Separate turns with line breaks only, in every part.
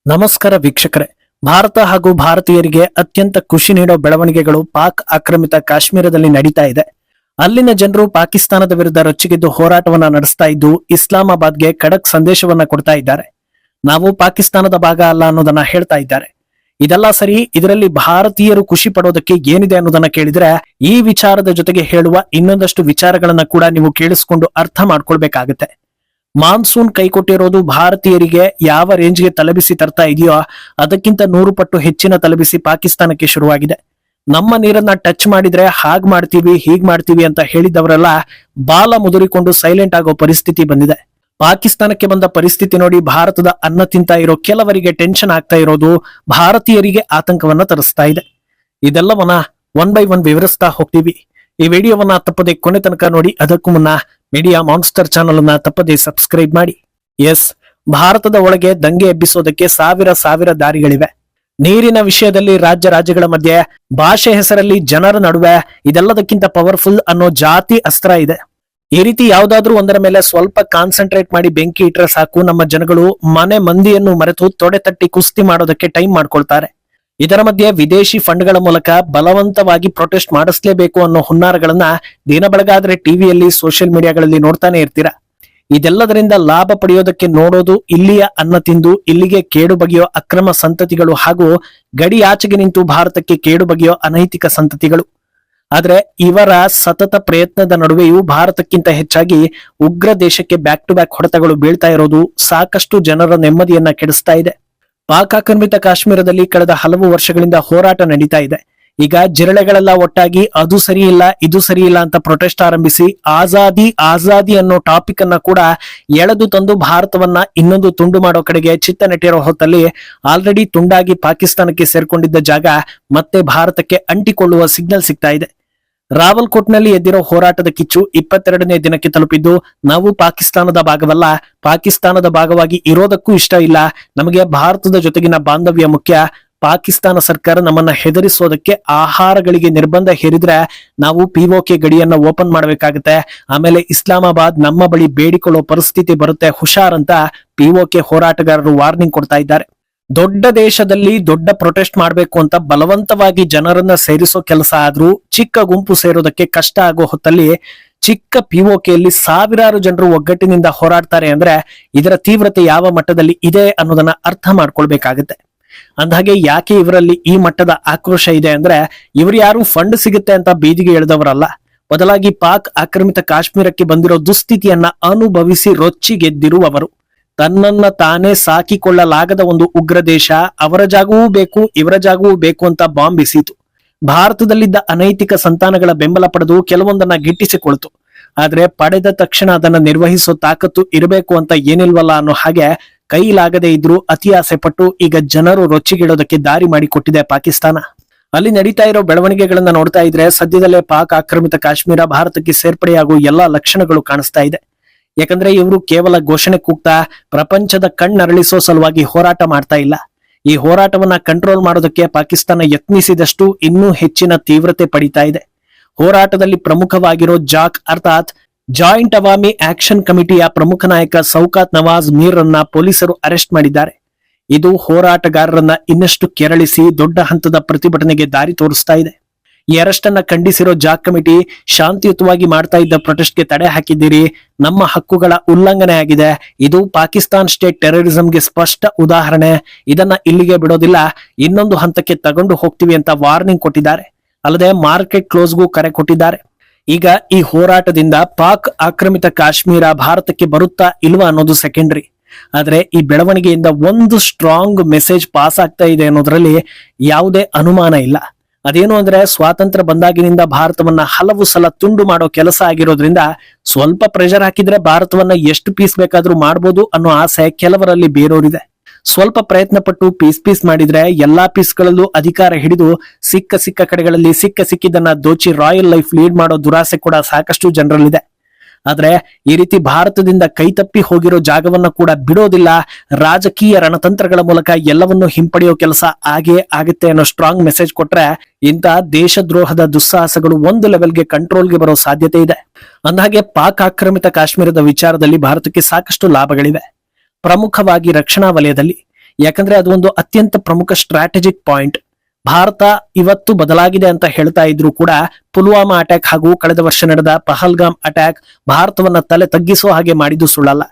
ನಮಸ್ಕಾರ ವೀಕ್ಷಕರೇ. ಭಾರತ ಹಾಗೂ ಭಾರತೀಯರಿಗೆ ಅತ್ಯಂತ ಖುಷಿ ನೀಡೋ ಬೆಳವಣಿಗೆಗಳು ಪಾಕ್ ಆಕ್ರಮಿತ ಕಾಶ್ಮೀರದಲ್ಲಿ ನಡೀತಾ ಇದೆ. ಅಲ್ಲಿನ ಜನರು ಪಾಕಿಸ್ತಾನದ ವಿರುದ್ಧ ರೊಚ್ಚಿಗೆದ್ದು ಹೋರಾಟವನ್ನ ನಡೆಸ್ತಾ ಇದ್ದು ಇಸ್ಲಾಮಾಬಾದ್ಗೆ ಖಡಕ್ ಸಂದೇಶವನ್ನ ಕೊಡ್ತಾ ಇದ್ದಾರೆ. ನಾವು ಪಾಕಿಸ್ತಾನದ ಭಾಗ ಅಲ್ಲ ಅನ್ನೋದನ್ನ ಹೇಳ್ತಾ ಇದ್ದಾರೆ. ಇದೆಲ್ಲ ಸರಿ, ಇದರಲ್ಲಿ ಭಾರತೀಯರು ಖುಷಿ ಪಡೋದಕ್ಕೆ ಏನಿದೆ ಅನ್ನೋದನ್ನ ಕೇಳಿದ್ರೆ ಈ ವಿಚಾರದ ಜೊತೆಗೆ ಹೇಳುವ ಇನ್ನೊಂದಷ್ಟು ವಿಚಾರಗಳನ್ನ ಕೂಡ ನೀವು ಕೇಳಿಸ್ಕೊಂಡು ಅರ್ಥ ಮಾಡ್ಕೊಳ್ಬೇಕಾಗತ್ತೆ. ಮಾನ್ಸೂನ್ ಕೈಕೊಟ್ಟಿರೋದು ಭಾರತೀಯರಿಗೆ ಯಾವ ರೇಂಜ್ಗೆ ತಲೆಬಿಸಿ ತರ್ತಾ ಇದೆಯೋ ಅದಕ್ಕಿಂತ 100 ಪಟ್ಟು ಹೆಚ್ಚಿನ ತಲೆಬಿಸಿ ಪಾಕಿಸ್ತಾನಕ್ಕೆ ಶುರುವಾಗಿದೆ. ನಮ್ಮ ನೀರನ್ನ ಟಚ್ ಮಾಡಿದ್ರೆ ಹಾಗ್ ಮಾಡ್ತೀವಿ ಹೀಗ್ ಮಾಡ್ತೀವಿ ಅಂತ ಹೇಳಿದವರೆಲ್ಲ ಬಾಲ ಮುದುರಿಕೊಂಡು ಸೈಲೆಂಟ್ ಆಗೋ ಪರಿಸ್ಥಿತಿ ಬಂದಿದೆ. ಪಾಕಿಸ್ತಾನಕ್ಕೆ ಬಂದ ಪರಿಸ್ಥಿತಿ ನೋಡಿ ಭಾರತದ ಅನ್ನ ತಿಂತಾ ಇರೋ ಕೆಲವರಿಗೆ ಟೆನ್ಷನ್ ಆಗ್ತಾ ಇರೋದು ಭಾರತೀಯರಿಗೆ ಆತಂಕವನ್ನ ತರಿಸ್ತಾ ಇದೆ. ಇದೆಲ್ಲವನ್ನ ಒನ್ ಬೈ ಒನ್ ವಿವರಿಸ್ತಾ ಹೋಗ್ತೀವಿ. ಈ ವಿಡಿಯೋವನ್ನ ತಪ್ಪದೆ ಕೊನೆ ತನಕ ನೋಡಿ. ಅದಕ್ಕೂ ಮುನ್ನ ಮೀಡಿಯಾ ಮಾನ್ಸ್ಟರ್ ಚಾನಲ್ ಅನ್ನ ತಪ್ಪದೆ ಸಬ್ಸ್ಕ್ರೈಬ್ ಮಾಡಿ. ಎಸ್, ಭಾರತದ ಒಳಗೆ ದಂಗೆ ಎಬ್ಬಿಸೋದಕ್ಕೆ ಸಾವಿರ ದಾರಿಗಳಿವೆ. ನೀರಿನ ವಿಷಯದಲ್ಲಿ ರಾಜ್ಯಗಳ ಮಧ್ಯೆ, ಭಾಷೆ ಹೆಸರಲ್ಲಿ ಜನರ ನಡುವೆ, ಇದೆಲ್ಲದಕ್ಕಿಂತ ಪವರ್ಫುಲ್ ಅನ್ನೋ ಜಾತಿ ಅಸ್ತ್ರ ಇದೆ. ಈ ರೀತಿ ಯಾವ್ದಾದ್ರೂ ಒಂದರ ಮೇಲೆ ಸ್ವಲ್ಪ ಕಾನ್ಸಂಟ್ರೇಟ್ ಮಾಡಿ ಬೆಂಕಿ ಇಟ್ರೆ ಸಾಕು, ನಮ್ಮ ಜನಗಳು ಮನೆ ಮಂದಿಯನ್ನು ಮರೆತು ತೊಡೆ ತಟ್ಟಿ ಕುಸ್ತಿ ಮಾಡೋದಕ್ಕೆ ಟೈಮ್ ಮಾಡ್ಕೊಳ್ತಾರೆ. ಇದರ ಮಧ್ಯೆ ವಿದೇಶಿ ಫಂಡ್ಗಳ ಮೂಲಕ ಬಲವಂತವಾಗಿ ಪ್ರೊಟೆಸ್ಟ್ ಮಾಡಿಸ್ಲೇಬೇಕು ಅನ್ನೋ ಹುನ್ನಾರಗಳನ್ನ ದಿನ ಬೆಳಗಾದ್ರೆ ಟಿವಿಯಲ್ಲಿ ಸೋಷಿಯಲ್ ಮೀಡಿಯಾಗಳಲ್ಲಿ ನೋಡ್ತಾನೆ ಇರ್ತೀರಾ. ಇದೆಲ್ಲದರಿಂದ ಲಾಭ ಪಡೆಯೋದಕ್ಕೆ ನೋಡೋದು ಇಲ್ಲಿಯ ಅನ್ನ ತಿಂದು ಇಲ್ಲಿಗೆ ಕೇಡು ಬಗೆಯೋ ಅಕ್ರಮ ಸಂತತಿಗಳು ಹಾಗೂ ಗಡಿ ಆಚೆಗೆ ನಿಂತು ಭಾರತಕ್ಕೆ ಕೇಡು ಬಗೆಯೋ ಅನೈತಿಕ ಸಂತತಿಗಳು. ಆದ್ರೆ ಇವರ ಸತತ ಪ್ರಯತ್ನದ ನಡುವೆಯೂ ಭಾರತಕ್ಕಿಂತ ಹೆಚ್ಚಾಗಿ ಉಗ್ರ ದೇಶಕ್ಕೆ ಬ್ಯಾಕ್ ಟು ಬ್ಯಾಕ್ ಹೊಡೆತಗಳು ಬೀಳ್ತಾ ಇರೋದು ಸಾಕಷ್ಟು ಜನರ ನೆಮ್ಮದಿಯನ್ನ ಕೆಡಿಸ್ತಾ ಇದೆ. ಪಾಕ್ ಆಕ್ರಮಿತ ಕಾಶ್ಮೀರದಲ್ಲಿ ಕಳೆದ ಹಲವು ವರ್ಷಗಳಿಂದ ಹೋರಾಟ ನಡೀತಾ ಇದೆ. ಈಗ ಜಿರಳೆಗಳೆಲ್ಲ ಒಟ್ಟಾಗಿ ಅದು ಸರಿ ಇಲ್ಲ ಇದು ಸರಿ ಇಲ್ಲ ಅಂತ ಪ್ರೊಟೆಸ್ಟ್ ಆರಂಭಿಸಿ ಆಜಾದಿ ಅನ್ನೋ ಟಾಪಿಕ್ ಅನ್ನ ಕೂಡ ಎಳೆದು ತಂದು ಭಾರತವನ್ನ ಇನ್ನೊಂದು ತುಂಡು ಮಾಡೋ ಕಡೆಗೆ ಚಿತ್ತ ನೆಟ್ಟಿರೋ ಹೊತ್ತಲ್ಲಿ ಆಲ್ರೆಡಿ ತುಂಡಾಗಿ ಪಾಕಿಸ್ತಾನಕ್ಕೆ ಸೇರ್ಕೊಂಡಿದ್ದ ಜಾಗ ಮತ್ತೆ ಭಾರತಕ್ಕೆ ಅಂಟಿಕೊಳ್ಳುವ ಸಿಗ್ನಲ್ ಸಿಗ್ತಾ ಇದೆ. ರಾವಲ್ಕೋಟ್ನಲ್ಲಿ ಎದ್ದಿರೋ ಹೋರಾಟದ ಕಿಚ್ಚು 22ನೇ ದಿನಕ್ಕೆ ತಲುಪಿದ್ದು, ನಾವು ಪಾಕಿಸ್ತಾನದ ಭಾಗವಲ್ಲ, ಪಾಕಿಸ್ತಾನದ ಭಾಗವಾಗಿ ಇರೋದಕ್ಕೂ ಇಷ್ಟ ಇಲ್ಲ, ನಮಗೆ ಭಾರತದ ಜೊತೆಗಿನ ಬಾಂಧವ್ಯ ಮುಖ್ಯ, ಪಾಕಿಸ್ತಾನ ಸರ್ಕಾರ ನಮ್ಮನ್ನ ಹೆದರಿಸೋದಕ್ಕೆ ಆಹಾರಗಳಿಗೆ ನಿರ್ಬಂಧ ಹೇರಿದ್ರೆ ನಾವು ಪಿಒಕೆ ಗಡಿಯನ್ನ ಓಪನ್ ಮಾಡಬೇಕಾಗತ್ತೆ, ಆಮೇಲೆ ಇಸ್ಲಾಮಾಬಾದ್ ನಮ್ಮ ಬಳಿ ಬೇಡಿಕೊಳ್ಳೋ ಪರಿಸ್ಥಿತಿ ಬರುತ್ತೆ, ಹುಷಾರ್ ಅಂತ ಪಿಒಕೆ ಹೋರಾಟಗಾರರು ವಾರ್ನಿಂಗ್ ಕೊಡ್ತಾ ಇದ್ದಾರೆ. ದೊಡ್ಡ ದೇಶದಲ್ಲಿ ದೊಡ್ಡ ಪ್ರೊಟೆಸ್ಟ್ ಮಾಡಬೇಕು ಅಂತ ಬಲವಂತವಾಗಿ ಜನರನ್ನ ಸೇರಿಸೋ ಕೆಲಸ ಆದ್ರೂ ಚಿಕ್ಕ ಗುಂಪು ಸೇರೋದಕ್ಕೆ ಕಷ್ಟ ಆಗೋ ಹೊತ್ತಲ್ಲಿ ಚಿಕ್ಕ ಪಿಒಕೆಯಲ್ಲಿ ಸಾವಿರಾರು ಜನರು ಒಗ್ಗಟ್ಟಿನಿಂದ ಹೋರಾಡ್ತಾರೆ ಅಂದ್ರೆ ಇದರ ತೀವ್ರತೆ ಯಾವ ಮಟ್ಟದಲ್ಲಿ ಇದೆ ಅನ್ನೋದನ್ನ ಅರ್ಥ ಮಾಡ್ಕೊಳ್ಬೇಕಾಗತ್ತೆ. ಅಂದಹಾಗೆ ಯಾಕೆ ಇವರಲ್ಲಿ ಈ ಮಟ್ಟದ ಆಕ್ರೋಶ ಇದೆ ಅಂದ್ರೆ ಇವರು ಯಾರು ಫಂಡ್ ಸಿಗುತ್ತೆ ಅಂತ ಬೀದಿಗೆ ಎಳೆದವರಲ್ಲ, ಬದಲಾಗಿ ಪಾಕ್ ಆಕ್ರಮಿತ ಕಾಶ್ಮೀರಕ್ಕೆ ಬಂದಿರೋ ದುಸ್ಥಿತಿಯನ್ನ ಅನುಭವಿಸಿ ರೊಚ್ಚಿಗೆದ್ದಿರುವವರು. ತನ್ನನ್ನ ತಾನೇ ಸಾಕಿಕೊಳ್ಳಲಾಗದ ಒಂದು ಉಗ್ರ ದೇಶ ಅವರ ಜಾಗವೂ ಬೇಕು ಇವರ ಜಾಗವೂ ಬೇಕು ಅಂತ ಬಾಂಬ್ ಬಿಸಿತು. ಭಾರತದಲ್ಲಿದ್ದ ಅನೈತಿಕ ಸಂತಾನಗಳ ಬೆಂಬಲ ಪಡೆದು ಕೆಲವೊಂದನ್ನ ಗಿಟ್ಟಿಸಿಕೊಳ್ತು. ಆದ್ರೆ ಪಡೆದ ತಕ್ಷಣ ಅದನ್ನ ನಿರ್ವಹಿಸೋ ತಾಕತ್ತು ಇರಬೇಕು ಅಂತ ಏನಿಲ್ವಲ್ಲ ಅನ್ನೋ ಹಾಗೆ ಕೈಲಾಗದೆ ಇದ್ರೂ ಅತಿ ಆಸೆ ಪಟ್ಟು ಈಗ ಜನರು ರೊಚ್ಚಿಗಿಡೋದಕ್ಕೆ ದಾರಿ ಮಾಡಿಕೊಟ್ಟಿದೆ ಪಾಕಿಸ್ತಾನ. ಅಲ್ಲಿ ನಡೀತಾ ಇರೋ ಬೆಳವಣಿಗೆಗಳನ್ನ ನೋಡ್ತಾ ಇದ್ರೆ ಸದ್ಯದಲ್ಲೇ ಪಾಕ್ ಆಕ್ರಮಿತ ಕಾಶ್ಮೀರ ಭಾರತಕ್ಕೆ ಸೇರ್ಪಡೆಯಾಗುವ ಎಲ್ಲಾ ಲಕ್ಷಣಗಳು ಕಾಣಿಸ್ತಾ ಇದೆ. ಯಾಕಂದ್ರೆ ಇವರು ಕೇವಲ ಘೋಷಣೆ ಕೂಗ್ತಾ ಪ್ರಪಂಚದ ಕಣ್ಣರಳಿಸೋ ಸಲುವಾಗಿ ಹೋರಾಟ ಮಾಡ್ತಾ ಇಲ್ಲ. ಈ ಹೋರಾಟವನ್ನ ಕಂಟ್ರೋಲ್ ಮಾಡೋದಕ್ಕೆ ಪಾಕಿಸ್ತಾನ ಯತ್ನಿಸಿದಷ್ಟು ಇನ್ನೂ ಹೆಚ್ಚಿನ ತೀವ್ರತೆ ಪಡಿತಾ ಇದೆ. ಹೋರಾಟದಲ್ಲಿ ಪ್ರಮುಖವಾಗಿರೋ ಜಾಕ್ ಅರ್ಥಾತ್ ಜಾಯಿಂಟ್ ಅವಾಮಿ ಆಕ್ಷನ್ ಕಮಿಟಿಯ ಪ್ರಮುಖ ನಾಯಕ ಸೌಕಾತ್ ನವಾಜ್ ಮೀರ್ ರನ್ನ ಪೊಲೀಸರು ಅರೆಸ್ಟ್ ಮಾಡಿದ್ದಾರೆ. ಇದು ಹೋರಾಟಗಾರರನ್ನ ಇನ್ನಷ್ಟು ಕೆರಳಿಸಿ ದೊಡ್ಡ ಹಂತದ ಪ್ರತಿಭಟನೆಗೆ ದಾರಿ ತೋರಿಸ್ತಾ ಇದೆ. ಈ ಅರೆಸ್ಟ್ ಅನ್ನ ಖಂಡಿಸಿರೋ ಜಾಕ್ ಕಮಿಟಿ ಶಾಂತಿಯುತವಾಗಿ ಮಾಡ್ತಾ ಇದ್ದ ಪ್ರೊಟೆಸ್ಟ್ಗೆ ತಡೆ ಹಾಕಿದ್ದೀರಿ, ನಮ್ಮ ಹಕ್ಕುಗಳ ಉಲ್ಲಂಘನೆ ಆಗಿದೆ, ಇದು ಪಾಕಿಸ್ತಾನ್ ಸ್ಟೇಟ್ ಟೆರರಿಸಂಗೆ ಸ್ಪಷ್ಟ ಉದಾಹರಣೆ, ಇದನ್ನ ಇಲ್ಲಿಗೆ ಬಿಡೋದಿಲ್ಲ, ಇನ್ನೊಂದು ಹಂತಕ್ಕೆ ತಗೊಂಡು ಹೋಗ್ತೀವಿ ಅಂತ ವಾರ್ನಿಂಗ್ ಕೊಟ್ಟಿದ್ದಾರೆ. ಅಲ್ಲದೆ ಮಾರ್ಕೆಟ್ ಕ್ಲೋಸ್ಗೂ ಕರೆ ಕೊಟ್ಟಿದ್ದಾರೆ. ಈಗ ಈ ಹೋರಾಟದಿಂದ ಪಾಕ್ ಆಕ್ರಮಿತ ಕಾಶ್ಮೀರ ಭಾರತಕ್ಕೆ ಬರುತ್ತಾ ಇಲ್ವಾ ಅನ್ನೋದು ಸೆಕೆಂಡರಿ. ಆದ್ರೆ ಈ ಬೆಳವಣಿಗೆಯಿಂದ ಒಂದು ಸ್ಟ್ರಾಂಗ್ ಮೆಸೇಜ್ ಪಾಸ್ ಆಗ್ತಾ ಇದೆ ಅನ್ನೋದ್ರಲ್ಲಿ ಯಾವುದೇ ಅನುಮಾನ ಇಲ್ಲ. ಅದೇನು ಅಂದ್ರೆ ಸ್ವಾತಂತ್ರ್ಯ ಬಂದಾಗಿನಿಂದ ಭಾರತವನ್ನ ಹಲವು ಸಲ ತುಂಡು ಮಾಡೋ ಕೆಲಸ ಆಗಿರೋದ್ರಿಂದ ಸ್ವಲ್ಪ ಪ್ರೆಷರ್ ಹಾಕಿದ್ರೆ ಭಾರತವನ್ನ ಎಷ್ಟು ಪೀಸ್ ಬೇಕಾದ್ರೂ ಮಾಡ್ಬೋದು ಅನ್ನೋ ಆಸೆ ಕೆಲವರಲ್ಲಿ ಬೇರೋರಿದೆ. ಸ್ವಲ್ಪ ಪ್ರಯತ್ನ ಪಟ್ಟು ಪೀಸ್ ಮಾಡಿದ್ರೆ ಎಲ್ಲಾ ಪೀಸ್ಗಳಲ್ಲೂ ಅಧಿಕಾರ ಹಿಡಿದು ಸಿಕ್ಕ ಕಡೆಗಳಲ್ಲಿ ಸಿಕ್ಕಿದ್ದನ್ನ ದೋಚಿ ರಾಯಲ್ ಲೈಫ್ ಲೀಡ್ ಮಾಡೋ ದುರಾಸೆ ಕೂಡ ಸಾಕಷ್ಟು ಜನರಲ್ಲಿದೆ. ಆದ್ರೆ ಈ ರೀತಿ ಭಾರತದಿಂದ ಕೈತಪ್ಪಿ ಹೋಗಿರೋ ಜಾಗವನ್ನ ಕೂಡ ಬಿಡೋದಿಲ್ಲ, ರಾಜಕೀಯ ರಣತಂತ್ರಗಳ ಮೂಲಕ ಎಲ್ಲವನ್ನೂ ಹಿಂಪಡೆಯೋ ಕೆಲಸ ಆಗೇ ಆಗುತ್ತೆ ಅನ್ನೋ ಸ್ಟ್ರಾಂಗ್ ಮೆಸೇಜ್ ಕೊಟ್ರೆ ಇಂಥ ದೇಶದ್ರೋಹದ ದುಸ್ಸಾಹಸಗಳು ಒಂದು ಲೆವೆಲ್ಗೆ ಕಂಟ್ರೋಲ್ಗೆ ಬರೋ ಸಾಧ್ಯತೆ ಇದೆ. ಅಂದಹಾಗೆ ಪಾಕ್ ಆಕ್ರಮಿತ ಕಾಶ್ಮೀರದ ವಿಚಾರದಲ್ಲಿ ಭಾರತಕ್ಕೆ ಸಾಕಷ್ಟು ಲಾಭಗಳಿವೆ. ಪ್ರಮುಖವಾಗಿ ರಕ್ಷಣಾ ವಲಯದಲ್ಲಿ ಯಾಕಂದ್ರೆ ಅದು ಒಂದು ಅತ್ಯಂತ ಪ್ರಮುಖ ಸ್ಟ್ರಾಟಜಿಕ್ ಪಾಯಿಂಟ್. ಭಾರತ ಇವತ್ತು ಬದಲಾಗಿದೆ ಅಂತ ಹೇಳ್ತಾ ಇದ್ರು ಕೂಡ ಪುಲ್ವಾಮಾ ಅಟ್ಯಾಕ್ ಹಾಗೂ ಕಳೆದ ವರ್ಷ ನಡೆದ ಪಹಲ್ಗಾಮ್ ಅಟ್ಯಾಕ್ ಭಾರತವನ್ನ ತಲೆ ತಗ್ಗಿಸೋ ಹಾಗೆ ಮಾಡಿದ್ದು ಸುಳ್ಳಲ್ಲ.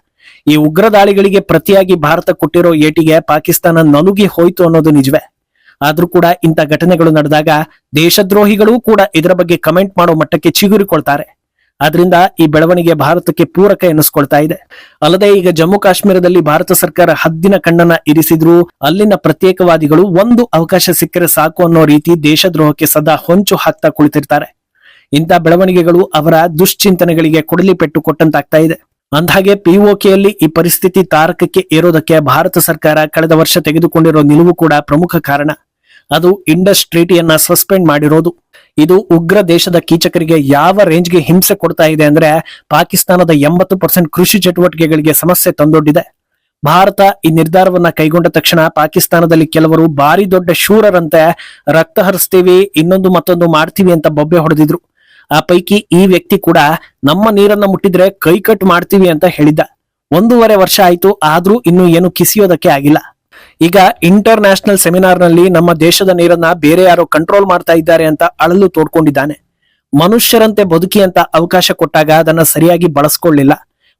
ಈ ಉಗ್ರ ದಾಳಿಗಳಿಗೆ ಪ್ರತಿಯಾಗಿ ಭಾರತ ಕೊಟ್ಟಿರೋ ಏಟಿಗೆ ಪಾಕಿಸ್ತಾನ ನಲುಗಿ ಹೋಯ್ತು ಅನ್ನೋದು ನಿಜವೇ. ಆದ್ರೂ ಕೂಡ ಇಂಥ ಘಟನೆಗಳು ನಡೆದಾಗ ದೇಶದ್ರೋಹಿಗಳು ಕೂಡ ಇದರ ಬಗ್ಗೆ ಕಮೆಂಟ್ ಮಾಡೋ ಮಟ್ಟಕ್ಕೆ ಚಿಗುರಿಕೊಳ್ತಾರೆ. ಆದ್ರಿಂದ ಈ ಬೆಳವಣಿಗೆ ಭಾರತಕ್ಕೆ ಪೂರಕ ಎನಿಸ್ಕೊಳ್ತಾ ಇದೆ. ಅಲ್ಲದೆ ಈಗ ಜಮ್ಮು ಕಾಶ್ಮೀರದಲ್ಲಿ ಭಾರತ ಸರ್ಕಾರ ಹದ್ದಿನ ಕಣ್ಣನ್ನ ಇರಿಸಿದ್ರು ಅಲ್ಲಿನ ಪ್ರತ್ಯೇಕವಾದಿಗಳು ಒಂದು ಅವಕಾಶ ಸಿಕ್ಕರೆ ಸಾಕು ಅನ್ನೋ ರೀತಿ ದೇಶದ್ರೋಹಕ್ಕೆ ಸದಾ ಹೊಂಚು ಹಾಕ್ತಾ ಕುಳಿತಿರ್ತಾರೆ. ಇಂಥ ಬೆಳವಣಿಗೆಗಳು ಅವರ ದುಶ್ಚಿಂತನೆಗಳಿಗೆ ಕೊಡಲಿ ಪೆಟ್ಟು ಕೊಟ್ಟಂತಾಗ್ತಾ ಇದೆ. ಅಂದ್ಹಾಗೆ ಪಿಒಕೆಯಲ್ಲಿ ಈ ಪರಿಸ್ಥಿತಿ ತಾರಕಕ್ಕೆ ಏರೋದಕ್ಕೆ ಭಾರತ ಸರ್ಕಾರ ಕಳೆದ ವರ್ಷ ತೆಗೆದುಕೊಂಡಿರೋ ನಿಲುವು ಕೂಡ ಪ್ರಮುಖ ಕಾರಣ. ಅದು ಇಂಡಸ್ ಟ್ರೀಟಿಯನ್ನ ಸಸ್ಪೆಂಡ್ ಮಾಡಿರೋದು. ಇದು ಉಗ್ರ ದೇಶದ ಕೀಚಕರಿಗೆ ಯಾವ ರೇಂಜ್ಗೆ ಹಿಂಸೆ ಕೊಡ್ತಾ ಇದೆ ಅಂದ್ರೆ ಪಾಕಿಸ್ತಾನದ 80% ಕೃಷಿ ಚಟುವಟಿಕೆಗಳಿಗೆ ಸಮಸ್ಯೆ ತಂದೊಡ್ಡಿದೆ. ಭಾರತ ಈ ನಿರ್ಧಾರವನ್ನ ಕೈಗೊಂಡ ತಕ್ಷಣ ಪಾಕಿಸ್ತಾನದಲ್ಲಿ ಕೆಲವರು ಭಾರಿ ದೊಡ್ಡ ಶೂರರಂತೆ ರಕ್ತ ಹರಿಸ್ತೀವಿ, ಇನ್ನೊಂದು ಮತ್ತೊಂದು ಮಾಡ್ತೀವಿ ಅಂತ ಬೊಬ್ಬೆ ಹೊಡೆದಿದ್ರು. ಆ ಪೈಕಿ ಈ ವ್ಯಕ್ತಿ ಕೂಡ ನಮ್ಮ ನೀರನ್ನ ಮುಟ್ಟಿದ್ರೆ ಕೈ ಕಟ್ ಮಾಡ್ತೀವಿ ಅಂತ ಹೇಳಿದ್ದ. 1.5 ವರ್ಷ ಆಯ್ತು, ಆದ್ರೂ ಇನ್ನು ಏನು ಕಿಸಿಯೋದಕ್ಕೆ ಆಗಿಲ್ಲ. ಈಗ ಇಂಟರ್ ನ್ಯಾಷನಲ್ ಸೆಮಿನಾರ್ ನಲ್ಲಿ ನಮ್ಮ ದೇಶದ ನೀರನ್ನ ಬೇರೆ ಯಾರೋ ಕಂಟ್ರೋಲ್ ಮಾಡ್ತಾ ಇದ್ದಾರೆ ಅಂತ ಅಳಲು ತೋಡ್ಕೊಂಡಿದ್ದಾನೆ. ಮನುಷ್ಯರಂತೆ ಬದುಕಿ ಅಂತ ಅವಕಾಶ ಕೊಟ್ಟಾಗ ಅದನ್ನ ಸರಿಯಾಗಿ ಬಳಸ್ಕೊಳ್ಳಿಲ್ಲ,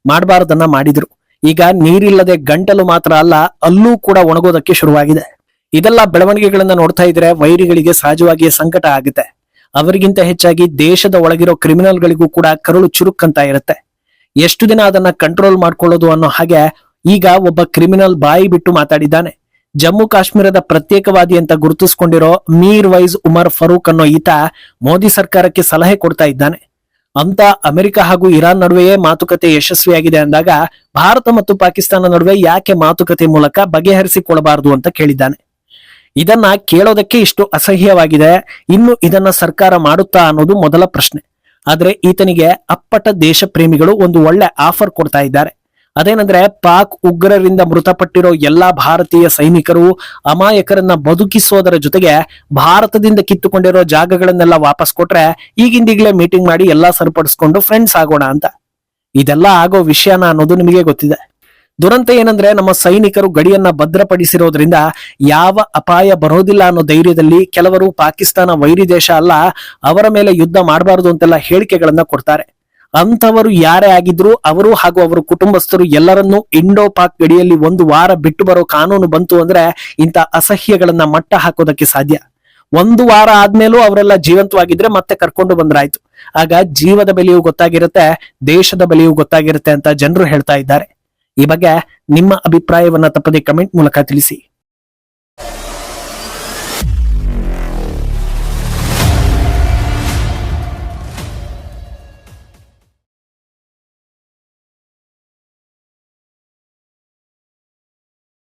ಮಾಡಬಾರದನ್ನ ಮಾಡಿದ್ರು. ಈಗ ನೀರಿಲ್ಲದೆ ಗಂಟಲು ಮಾತ್ರ ಅಲ್ಲ, ಅಲ್ಲೂ ಕೂಡ ಒಣಗೋದಕ್ಕೆ ಶುರುವಾಗಿದೆ. ಇದೆಲ್ಲ ಬೆಳವಣಿಗೆಗಳನ್ನ ನೋಡ್ತಾ ಇದ್ರೆ ವೈರಿಗಳಿಗೆ ಸಹಜವಾಗಿ ಸಂಕಟ ಆಗುತ್ತೆ. ಅವರಿಗಿಂತ ಹೆಚ್ಚಾಗಿ ದೇಶದ ಒಳಗಿರೋ ಕ್ರಿಮಿನಲ್ಗಳಿಗೂ ಕೂಡ ಕರುಳು ಚುರುಕ್ಕಂತ ಇರುತ್ತೆ. ಎಷ್ಟು ದಿನ ಅದನ್ನ ಕಂಟ್ರೋಲ್ ಮಾಡ್ಕೊಳ್ಳೋದು ಅನ್ನೋ ಹಾಗೆ ಈಗ ಒಬ್ಬ ಕ್ರಿಮಿನಲ್ ಬಾಯಿ ಬಿಟ್ಟು ಮಾತಾಡಿದ್ದಾನೆ. ಜಮ್ಮು ಕಾಶ್ಮೀರದ ಪ್ರತ್ಯೇಕವಾದಿ ಅಂತ ಗುರುತಿಸಿಕೊಂಡಿರೋ ಮೀರ್ ವೈಸ್ ಉಮರ್ ಫರೂಕ್ ಅನ್ನೋ ಈತ ಮೋದಿ ಸರ್ಕಾರಕ್ಕೆ ಸಲಹೆ ಕೊಡ್ತಾ ಇದ್ದಾನೆ. ಅಂತ ಅಮೆರಿಕ ಹಾಗೂ ಇರಾನ್ ನಡುವೆಯೇ ಮಾತುಕತೆ ಯಶಸ್ವಿಯಾಗಿದೆ ಅಂದಾಗ ಭಾರತ ಮತ್ತು ಪಾಕಿಸ್ತಾನ ನಡುವೆ ಯಾಕೆ ಮಾತುಕತೆ ಮೂಲಕ ಬಗೆಹರಿಸಿಕೊಳ್ಳಬಾರದು ಅಂತ ಕೇಳಿದ್ದಾನೆ. ಇದನ್ನ ಕೇಳೋದಕ್ಕೆ ಇಷ್ಟು ಅಸಹ್ಯವಾಗಿದೆ, ಇನ್ನು ಇದನ್ನ ಸರ್ಕಾರ ಮಾಡುತ್ತಾ ಅನ್ನೋದು ಮೊದಲ ಪ್ರಶ್ನೆ. ಆದ್ರೆ ಈತನಿಗೆ ಅಪ್ಪಟ ದೇಶ ಪ್ರೇಮಿಗಳು ಒಂದು ಒಳ್ಳೆ ಆಫರ್ ಕೊಡ್ತಾ ಇದ್ದಾರೆ. ಅದೇನಂದ್ರೆ ಪಾಕ್ ಉಗ್ರರಿಂದ ಮೃತಪಟ್ಟಿರೋ ಎಲ್ಲಾ ಭಾರತೀಯ ಸೈನಿಕರು ಅಮಾಯಕರನ್ನ ಬದುಕಿಸೋದರ ಜೊತೆಗೆ ಭಾರತದಿಂದ ಕಿತ್ತುಕೊಂಡಿರೋ ಜಾಗಗಳನ್ನೆಲ್ಲ ವಾಪಸ್ ಕೊಟ್ರೆ ಈಗಿಂದೀಗ್ಲೇ ಮೀಟಿಂಗ್ ಮಾಡಿ ಎಲ್ಲಾ ಸರಿಪಡಿಸ್ಕೊಂಡು ಫ್ರೆಂಡ್ಸ್ ಆಗೋಣ ಅಂತ. ಇದೆಲ್ಲ ಆಗೋ ವಿಷಯನ ಅನ್ನೋದು ನಿಮಗೆ ಗೊತ್ತಿದೆ. ದುರಂತ ಏನಂದ್ರೆ ನಮ್ಮ ಸೈನಿಕರು ಗಡಿಯನ್ನ ಭದ್ರಪಡಿಸಿರೋದ್ರಿಂದ ಯಾವ ಅಪಾಯ ಬರೋದಿಲ್ಲ ಅನ್ನೋ ಧೈರ್ಯದಲ್ಲಿ ಕೆಲವರು ಪಾಕಿಸ್ತಾನ ವೈರಿ ದೇಶ ಅಲ್ಲ, ಅವರ ಮೇಲೆ ಯುದ್ಧ ಮಾಡಬಾರದು ಅಂತೆಲ್ಲ ಹೇಳಿಕೆಗಳನ್ನ ಕೊಡ್ತಾರೆ. ಅಂತವರು ಯಾರೇ ಆಗಿದ್ರು ಅವರು ಹಾಗೂ ಅವರ ಕುಟುಂಬಸ್ಥರು ಎಲ್ಲರನ್ನೂ ಇಂಡೋ ಪಾಕ್ ಗಡಿಯಲ್ಲಿ 1 ವಾರ ಬಿಟ್ಟು ಬರೋ ಕಾನೂನು ಬಂತು ಅಂದ್ರೆ ಇಂಥ ಅಸಹ್ಯಗಳನ್ನ ಮಟ್ಟ ಹಾಕೋದಕ್ಕೆ ಸಾಧ್ಯ. 1 ವಾರ ಆದ್ಮೇಲೂ ಅವರೆಲ್ಲ ಜೀವಂತವಾಗಿದ್ರೆ ಮತ್ತೆ ಕರ್ಕೊಂಡು ಬಂದ್ರಾಯ್ತು. ಆಗ ಜೀವದ ಬೆಲೆಯೂ ಗೊತ್ತಾಗಿರುತ್ತೆ, ದೇಶದ ಬೆಲೆಯೂ ಗೊತ್ತಾಗಿರುತ್ತೆ ಅಂತ ಜನರು ಹೇಳ್ತಾ ಇದ್ದಾರೆ. ಈ ಬಗ್ಗೆ ನಿಮ್ಮ ಅಭಿಪ್ರಾಯವನ್ನ ತಪ್ಪದೆ ಕಮೆಂಟ್ ಮೂಲಕ ತಿಳಿಸಿ.